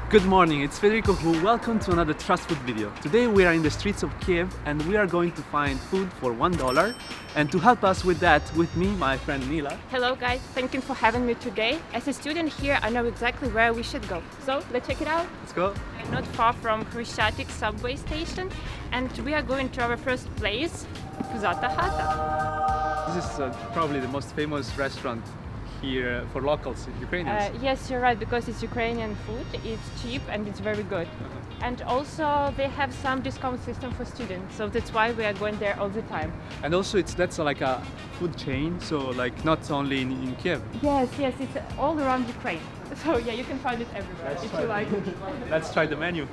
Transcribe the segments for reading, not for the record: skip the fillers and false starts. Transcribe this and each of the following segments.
Good morning, it's Federico who welcome to another Trust Food video. Today we are in the streets of Kiev and we are going to find food for $1. And to help us with that, with me, my friend Nila. Hello guys, thank you for having me today. As a student here, I know exactly where we should go. So let's check it out. Let's go. I'm not far from Hrushchatyk subway station and we are going to our first place, Puzata Hata. This is probably the most famous restaurant here for locals, Ukrainians. Yes, you're right, because it's Ukrainian food, it's cheap and it's very good. And also they have some discount system for students, so that's why we are going there all the time. And also that's like a food chain, so like not only in Kiev. Yes, it's all around Ukraine. So yeah, you can find it everywhere if you like. Let's try the menu.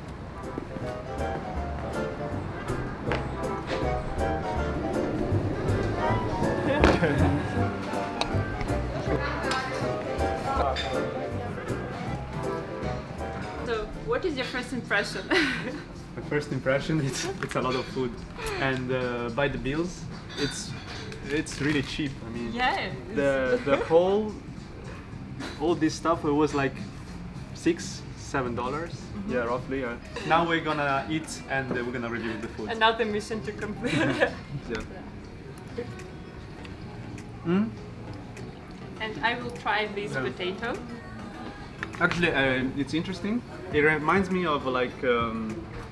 So, what is your first impression? My first impression, it's a lot of food, and by the bills, it's really cheap. I mean, Yeah. the whole all this stuff it was like $6-7. Yeah, roughly. Now we're gonna eat and we're gonna review the food. Another mission to complete. Yeah. And I will try this potato. Actually, it's interesting. It reminds me of like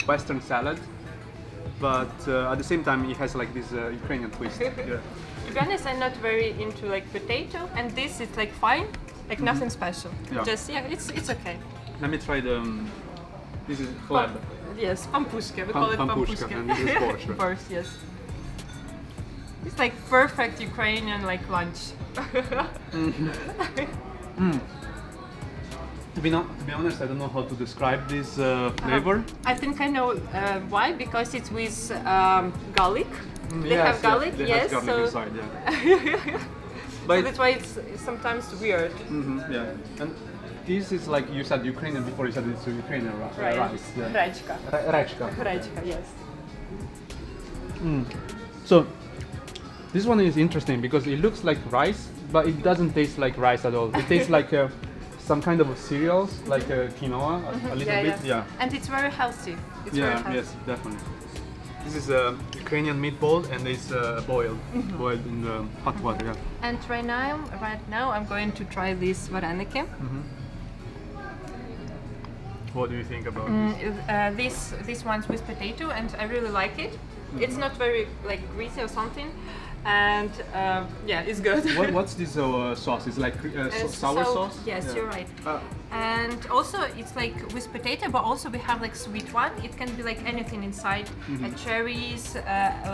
Western salad, but at the same time, it has like this Ukrainian twist. Yeah. To be honest, I'm not very into like potato, and this is like fine, like nothing special. Yeah. Just it's okay. Let me try the. This is chleb. Yes, pampushka. We call it Pampushka, pampushka. and this is borscht. Borscht, yes. It's like perfect Ukrainian like lunch. To be honest, I don't know how to describe this flavor. I think I know why, because it's with garlic. They Yes, have garlic, they yes. have garlic So, inside, yeah. so that's why it's sometimes weird. Yeah. And this is like you said Ukrainian before. You said it's Ukrainian Right. rice. Yeah. Гречка. Rechka. Гречка, yes. So this one is interesting because it looks like rice, but it doesn't taste like rice at all. It tastes like some kind of cereals, like quinoa, a little bit. Yeah. And it's very healthy. It's very Yeah. healthy. Yes, definitely. This is a Ukrainian meatball, and it's boiled in the hot water. Yeah. And right now I'm going to try this vareniki. What do you think about this? This one's with potato, and I really like it. It's not very like greasy or something, and yeah, it's good. What's this sauce? It's like sour sauce? Yes, Yeah. you're right. And also it's like with potato, but also we have like sweet one. It can be like anything inside, cherries,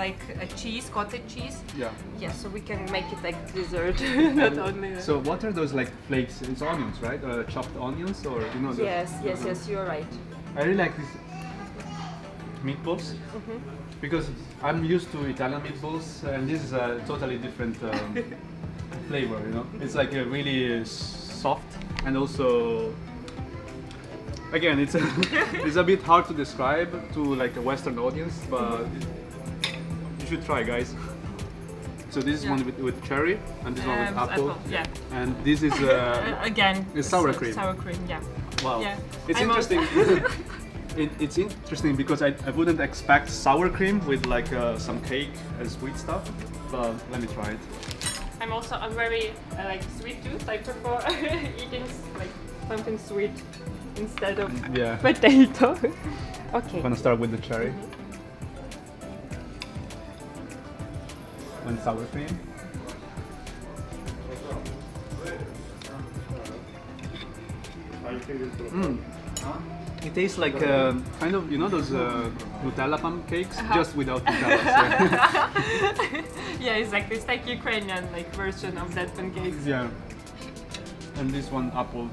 like a cheese, cottage cheese. Yeah. Yeah, so we can make it like dessert, not only. So what are those like flakes? It's onions, right? Chopped onions, or you know? Yes, you're right. I really like these meatballs because I'm used to Italian meatballs, and this is a totally different flavor. You know, it's like a really soft, and also again, it's it's a bit hard to describe to like a Western audience, but you should try, guys. So this is one with cherry, and this one with apple. Yeah. And this is Again, it's sour cream. Sour cream, yeah. Wow, Yeah. it's I'm interesting. It's interesting because I wouldn't expect sour cream with like some cake and sweet stuff, but let me try it. I'm very like sweet tooth. I prefer eating like something sweet instead of Yeah. potato. Okay. I'm gonna start with the cherry and sour cream. It tastes like kind of, you know, those Nutella pancakes, just without Nutella. Yeah, exactly. It's like Ukrainian like version of that pancakes. Yeah. And this one apple.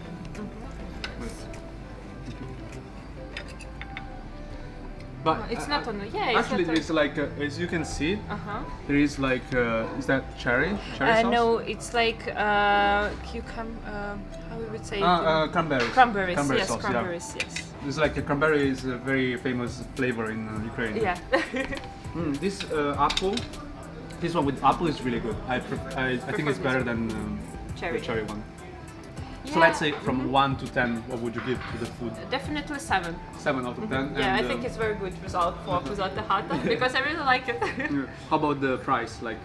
But It's not on the it's actually, not there's like as you can see, Uh-huh. there is like is that cherry sauce? No, it's like cucumber. How we would say it? Cranberries. Cranberries. Cranberry Yes, sauce, yeah. cranberries. Yes. It's like a cranberry is a very famous flavor in Ukraine. Yeah. This apple, this one with apple is really good. I think it's better than Cherry. the cherry one. So let's say from 1 to 10, what would you give to the food? Definitely 7. 7 out of 10. Yeah, and, I think it's very good result for Puzata Hata because I really like it. yeah. How about the price? Like,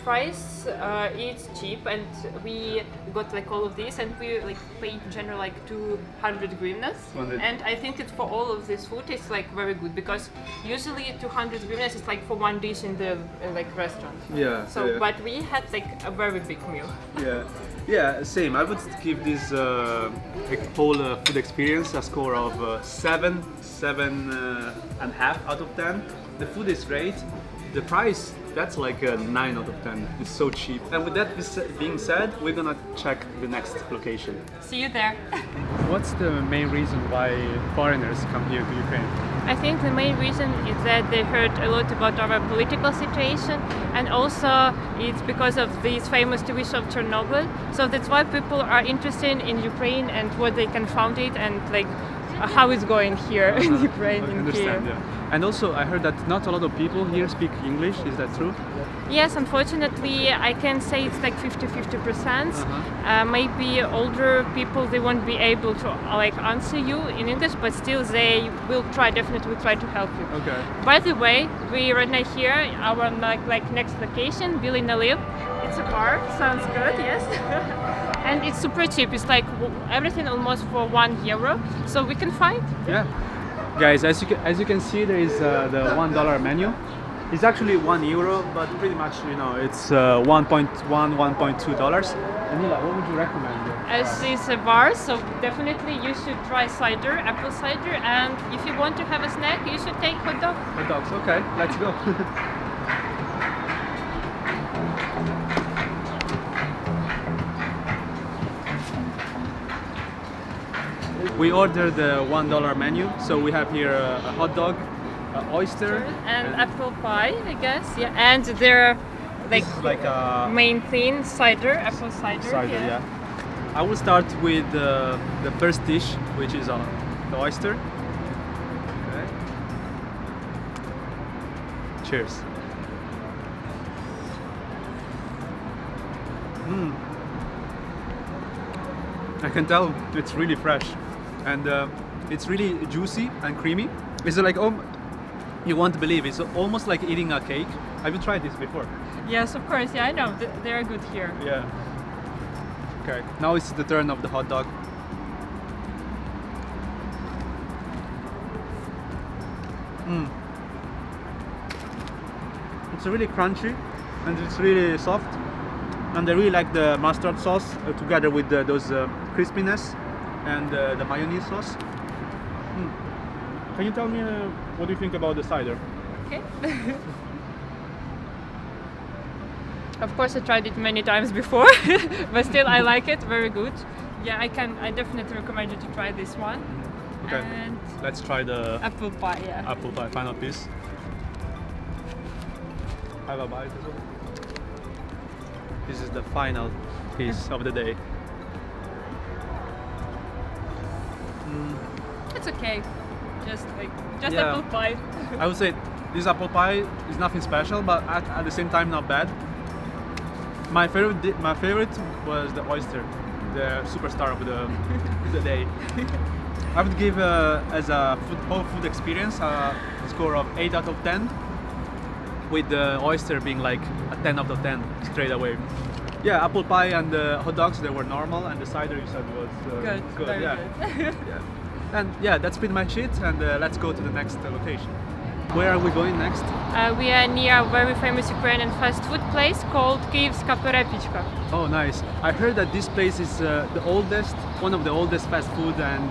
Price, it's cheap, and we got like all of these, and we like pay in general like 200 hryvnias. 200. And I think it's for all of this food it's like very good because usually 200 hryvnias is like for one dish in the like restaurant. yeah. So, yeah. but we had like a very big meal. Yeah, yeah, same. I would give this like, whole food experience a score of 7, 7.5 out of 10. The food is great. The price, that's like a 9 out of 10. It's so cheap. And with that being said, we're gonna check the next location. See you there. What's the main reason why foreigners come here to Ukraine? I think the main reason is that they heard a lot about our political situation, and also it's because of this famous TV show Chernobyl. So that's why people are interested in Ukraine and what they can found it and like how it's going here in Ukraine, I in understand, Kiev. yeah. And also, I heard that not a lot of people here speak English. Is that true? Yes, unfortunately, I can say it's like 50-50%. Maybe older people, they won't be able to like answer you in English, but still they will try, definitely will try to help you. Okay. By the way, we right now here, our like next location, BILYI Налив. It's a bar, sounds good, yes. And it's super cheap. It's like everything almost for €1, so we can find. Yeah. Guys, as you can see, there is the $1 menu. It's actually €1, but pretty much, you know, it's $1.1, $1.2. And Nila, what would you recommend? As it's a bar, so definitely you should try cider, apple cider, and if you want to have a snack, you should take hot dog. Hot dogs, okay, let's go. We ordered the $1 menu, so we have here a hot dog, oyster, And apple pie, I guess, yeah. And their like a main thing, cider, apple cider. cider, yeah. I will start with the first dish, which is the oyster. Okay. Cheers. I can tell it's really fresh, and it's really juicy and creamy. It's like, oh, you won't believe, it's almost like eating a cake. Have you tried this before? Yes, of course, yeah, I know, they're good here. Yeah. Okay, now it's the turn of the hot dog. It's really crunchy and it's really soft, and I really like the mustard sauce together with those crispiness and the mayonnaise sauce. Can you tell me what do you think about the cider? Okay. Of course, I tried it many times before, but still I like it, very good. Yeah, I definitely recommend you to try this one. Okay, And let's try the apple pie, yeah. apple pie, final piece. Have a bite as well. This is the final piece of the day. It's okay. Just Yeah. apple pie. I would say this apple pie is nothing special, but at the same time not bad. My favorite was the oyster, the superstar of the day. I would give as a whole food experience a score of 8 out of 10, with the oyster being like a 10 out of 10 straight away. Yeah, apple pie and the hot dogs, they were normal, and the cider you said was Good, very yeah. good. Yeah. And yeah, that's pretty much it, and let's go to the next location. Where are we going next? We are near a very famous Ukrainian fast food place called Kиївська PEREPICHKA. Oh, nice. I heard that this place is one of the oldest fast food and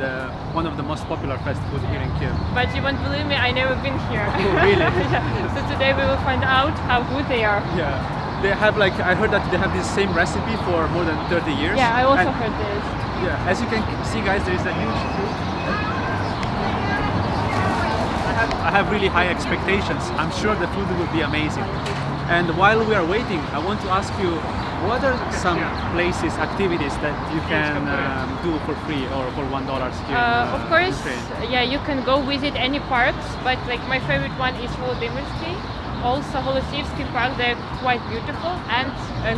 one of the most popular fast food here in Kiev. But you won't believe me, I never been here. Oh, really? Yeah. So today we will find out how good they are. Yeah. They have I heard that they have this same recipe for more than 30 years. Yeah, I also And, heard this. yeah, as you can see, guys, there is a huge queue. I have really high expectations. I'm sure the food will be amazing. And while we are waiting, I want to ask you, what are some places, activities that you can do for free or for $1 here? Of course, Ukraine? yeah, you can go visit any parks, but like my favorite one is Volodymyrsky. also Holosevsky Park, they're quite beautiful, and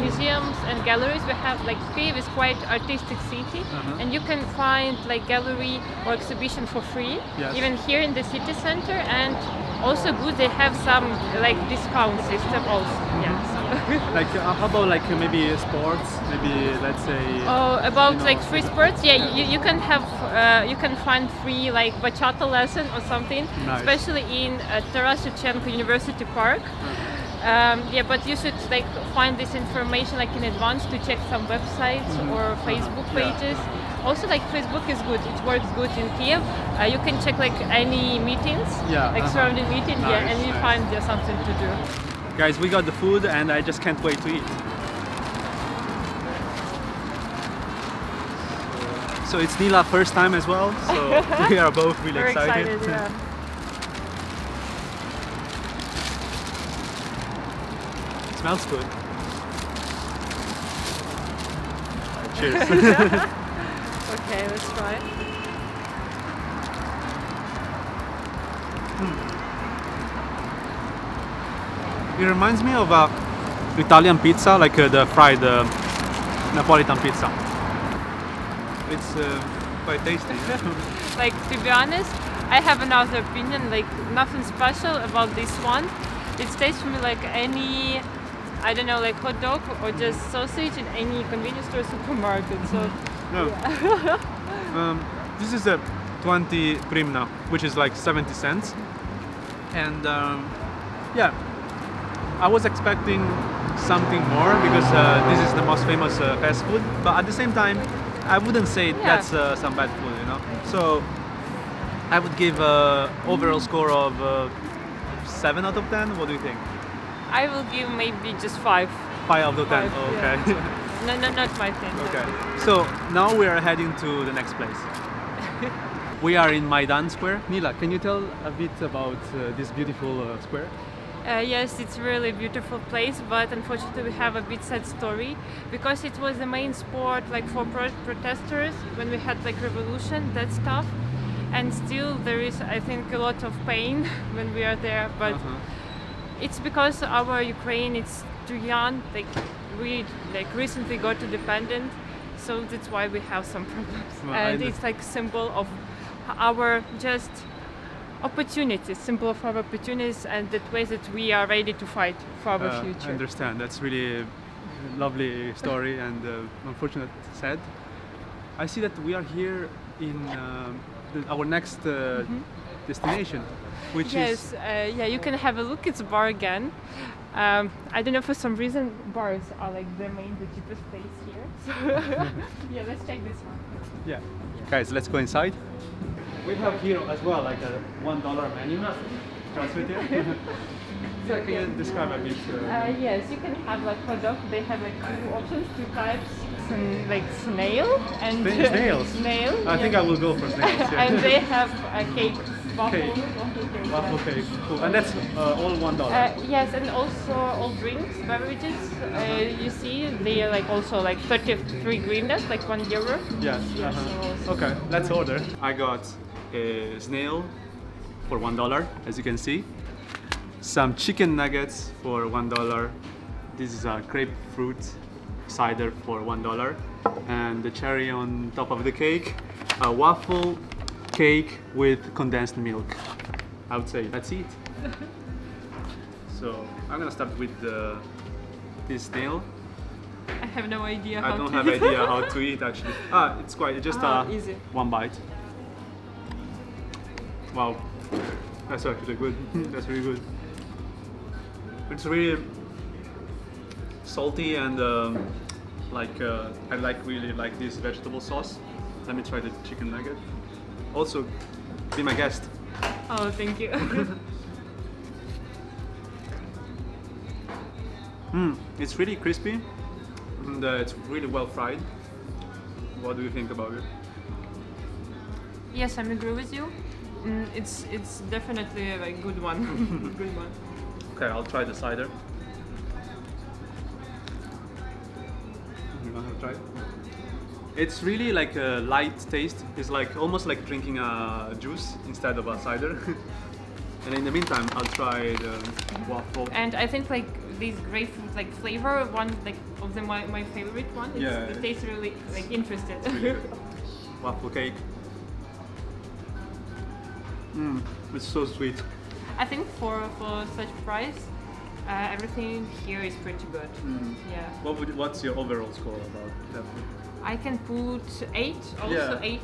museums and galleries. We have like Kiev is quite artistic city, and you can find like gallery or exhibition for free, Yes. even here in the city center. And also good, they have some like discount system also. Yeah. So. Like how about like maybe sports? Maybe let's say. Oh, about you know, like free sports, yeah, you can have you can find free like bachata lesson or something, Nice. especially in Tarasevchenko University Park. Yeah, but you should like find this information like in advance to check some websites or Facebook pages. Also, like Facebook is good; it works good in Kiev. You can check like any meetings, like surrounding meetings, Nice, and you nice. find something to do. Guys, we got the food and I just can't wait to eat. So it's Nila first time as well, so we are both really Very excited. yeah. It smells good. Cheers. Okay, let's try it. It reminds me of Italian pizza, like the fried Napolitan pizza. It's quite tasty. Like, to be honest, I have another opinion, like nothing special about this one. It tastes to me like any, I don't know, like hot dog or just sausage in any convenience store or supermarket. So, No. This is a 20 hryvnia, which is like 70 cents. And yeah, I was expecting something more because this is the most famous fast food. But at the same time, I wouldn't say that's some bad food, you know. So I would give overall score of 7 out of 10. What do you think? I will give maybe just 5. 5 out of 10. 5, Oh, yeah. okay. No, not my thing. Okay. So now we are heading to the next place. We are in Maidan Square. Nila, can you tell a bit about this beautiful square? Yes, it's a really beautiful place, but unfortunately we have a bit sad story because it was the main sport like for protesters when we had like revolution, that stuff, and still there is, I think, a lot of pain when we are there. But it's because our Ukraine is too young. Like we like recently got independent, so that's why we have some problems. Well, And it's like symbol of our just opportunities, symbol of our opportunities, and that way that we are ready to fight for our I future. understand. That's really a lovely story and unfortunate sad. I see that we are here in our next destination, which Yes, yeah, you can have a look. It's a bar again. I don't know, for some reason bars are like the cheapest place here. So yeah, let's check this one. yeah. Guys, let's go inside. We have here as well like a $1 menu. Transmit it. So can you describe a bit? Yes, you can have like hot dog. They have like 2 options, 2 types, like snail and Snails? snail. I think I will go for snails. Yeah. And they have a cake, waffle Cake. cake. Waffle cake, cool. And that's all $1. Yes, and also all drinks, beverages. You see, they are like also like 33 hryvnias, like €1. Yes. Yeah, so Okay, let's order. I got a snail for $1, as you can see. Some chicken nuggets for $1. This is a grapefruit cider for $1. And the cherry on top of the cake, a waffle cake with condensed milk. I would say that's it. So I'm gonna start with this snail. I have no idea I how don't to have idea how to eat actually. It's quite just easy. one bite. Wow, that's actually good. That's really good. It's really salty and I really like this vegetable sauce. Let me try the chicken nugget. Also, be my guest. Oh, thank you. It's really crispy and it's really well fried. What do you think about it? Yes, I agree with you. It's definitely a like, good one. Good one. Okay, I'll try the cider. You want to try it? It's really like a light taste. It's like almost like drinking a juice instead of a cider. And in the meantime, I'll try the waffle. And I think like these grapefruit like flavor, one like of the my favorite one. Yeah. It tastes really like interesting. Waffle cake. It's so sweet. I think for such price, everything here is pretty good. Yeah. What's your overall score about that food? I can put 8, also Yeah. 8.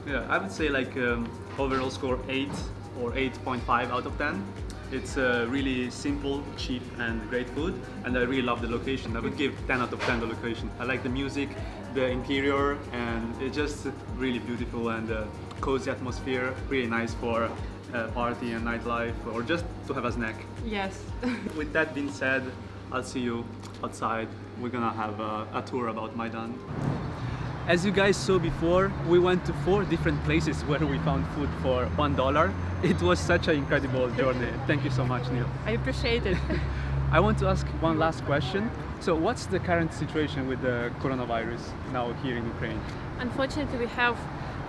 Yeah, I would say like overall score 8 or 8.5 out of 10. It's really simple, cheap and great food, and I really love the location. I would give 10 out of 10 the location. I like the music, the interior, and it's just really beautiful and cozy atmosphere, really nice for party and nightlife or just to have a snack. Yes. With that being said, I'll see you outside. We're gonna have a tour about Maidan. As you guys saw before, we went to 4 different places where we found food for $1. It was such an incredible journey. Thank you so much, Neil. I appreciate it. I want to ask one last question. So what's the current situation with the coronavirus now here in Ukraine? Unfortunately, we have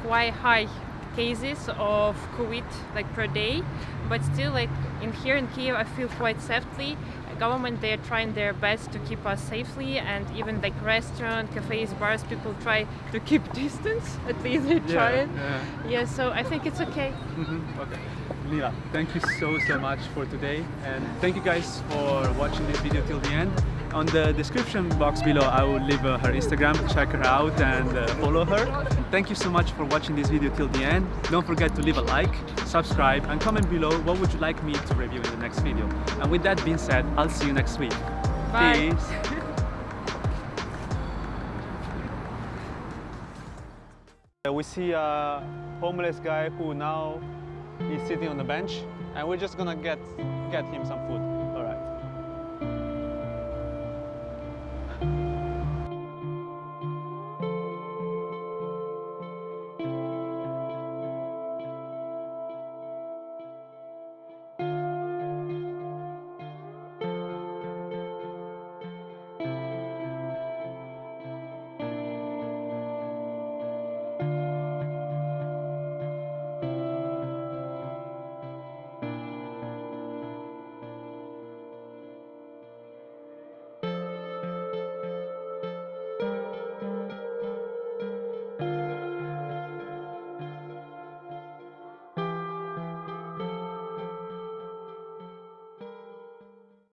quite high cases of COVID like per day, but still like in here in Kiev, I feel quite safely. Government, they're trying their best to keep us safely, and even like restaurant, cafes, bars, people try to keep distance. At least they try it. Yeah, so I think it's okay. Okay. Nila, thank you so much for today, and thank you guys for watching this video till the end. On the description box below, I will leave her Instagram. Check her out and follow her. Thank you so much for watching this video till the end. Don't forget to leave a like, subscribe, and comment below what would you like me to review in the next video. And with that being said, I'll see you next week. Bye. Peace. We see a homeless guy who now is sitting on the bench, and we're just gonna get him some food.